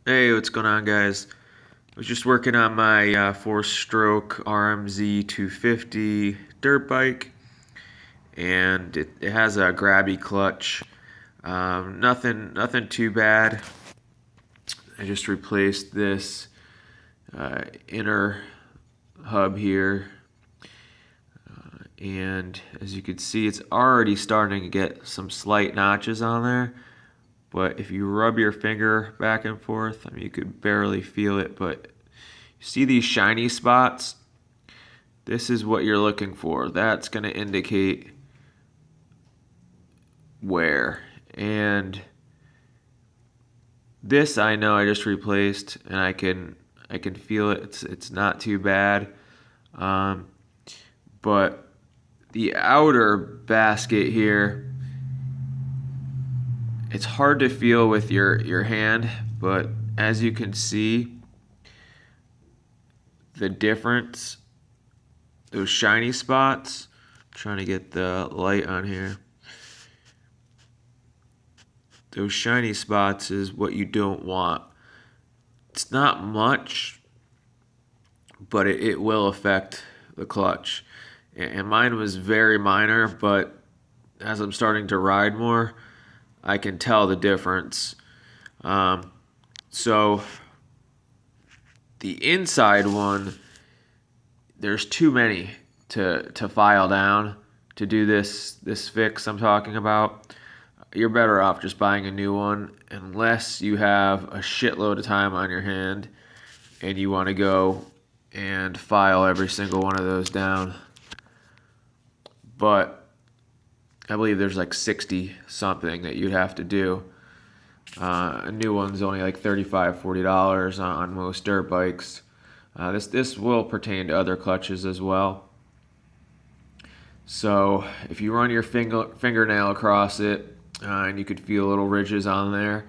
Hey, what's going on, guys? I was just working on my four-stroke RMZ 250 dirt bike, and it has a grabby clutch. Nothing too bad. I just replaced this inner hub here, and as you can see, it's already starting to get some slight notches on there. But if you rub your finger back and forth, I mean, you could barely feel it, but you see these shiny spots? This is what you're looking for. That's going to indicate wear. And this I know I just replaced, and I can feel it. It's not too bad. Um, but the outer basket here, it's hard to feel with your hand, but as you can see, the difference, those shiny spots. I'm trying to get the light on here. Those shiny spots is what you don't want. It's not much, but it will affect the clutch. And mine was very minor, but as I'm starting to ride more, I can tell the difference. So the inside one, there's too many to file down to do this fix I'm talking about. You're better off just buying a new one unless you have a shitload of time on your hand and you want to go and file every single one of those down. But I believe there's like 60 something that you'd have to do. A new one's only like $35, $40 on most dirt bikes. This will pertain to other clutches as well. So if you run your fingernail across it and you could feel little ridges on there,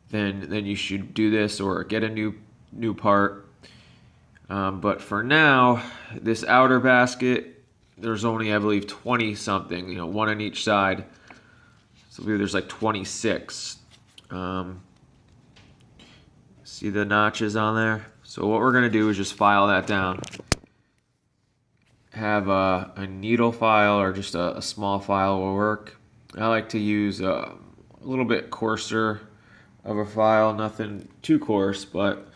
then you should do this or get a new part. But for now, this outer basket, there's only I believe 20 something, one on each side. So I believe there's like 26. See the notches on there? So what we're gonna do is just file that down. Have a needle file or just a small file will work. I like to use a little bit coarser of a file, nothing too coarse, but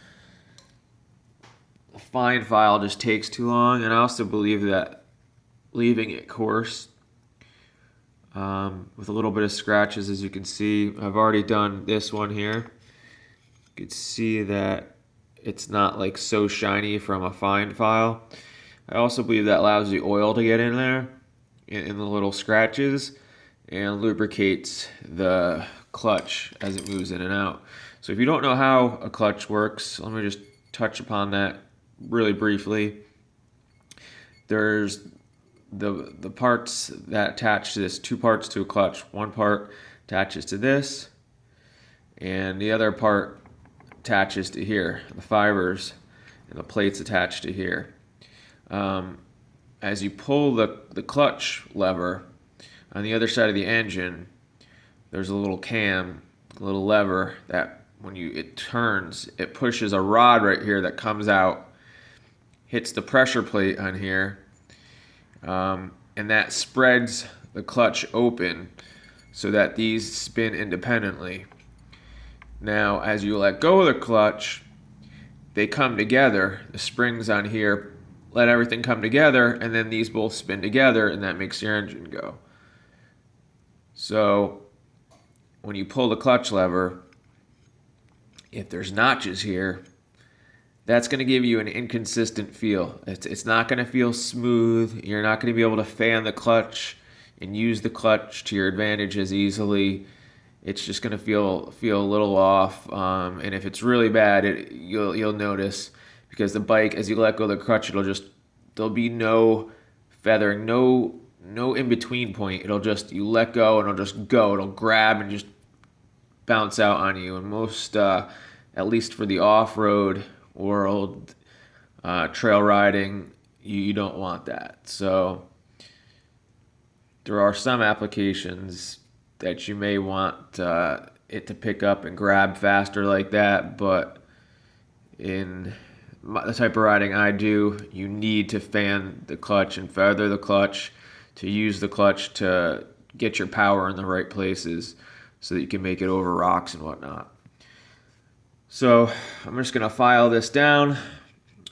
a fine file just takes too long. And I also believe that leaving it coarse with a little bit of scratches, as you can see, I've already done this one here. You can see that it's not like so shiny from a fine file. I also believe that allows the oil to get in there in the little scratches and lubricates the clutch as it moves in and out. So if you don't know how a clutch works, let me just touch upon that really briefly. There's the parts that attach to this, two parts to a clutch. One part attaches to this, and the other part attaches to here. The fibers and the plates attached to here. As you pull the clutch lever on the other side of the engine, there's a little cam, a little lever that when it turns, it pushes a rod right here that comes out, hits the pressure plate on here, and that spreads the clutch open so that these spin independently. Now, as you let go of the clutch, they come together. The springs on here let everything come together, and then these both spin together, and that makes your engine go. So when you pull the clutch lever, if there's notches here, that's going to give you an inconsistent feel. It's not going to feel smooth. You're not going to be able to fan the clutch and use the clutch to your advantage as easily. It's just going to feel a little off. And if it's really bad, you'll notice, because the bike, as you let go of the clutch, there'll be no feathering, no in between point. You let go and it'll just go. It'll grab and just bounce out on you. And most, at least for the off-road world, trail riding, you don't want that. So there are some applications that you may want it to pick up and grab faster like that, but in the type of riding I do, you need to fan the clutch and feather the clutch to use the clutch to get your power in the right places so that you can make it over rocks and whatnot. So I'm just going to file this down.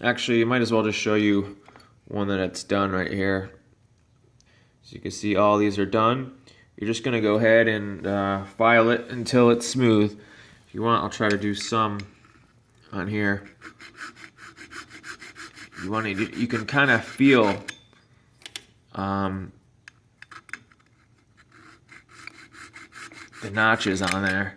Actually, you might as well just show you one that it's done right here. So you can see all these are done. You're just going to go ahead and file it until it's smooth. If you want, I'll try to do some on here. You can kind of feel the notches on there,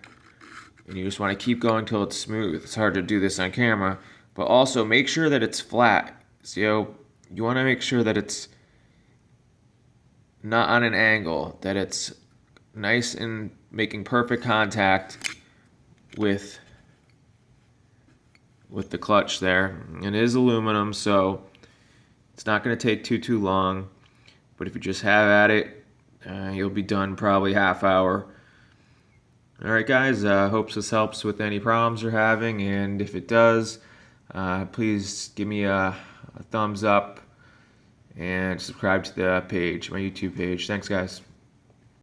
and you just want to keep going till it's smooth. It's hard to do this on camera, but also make sure that it's flat. So you want to make sure that it's not on an angle, that it's nice and making perfect contact with the clutch there. It is aluminum, so it's not going to take too long, but if you just have at it, you'll be done probably half hour. Alright guys, hope this helps with any problems you're having, and if it does, please give me a thumbs up and subscribe to the page, my YouTube page. Thanks guys.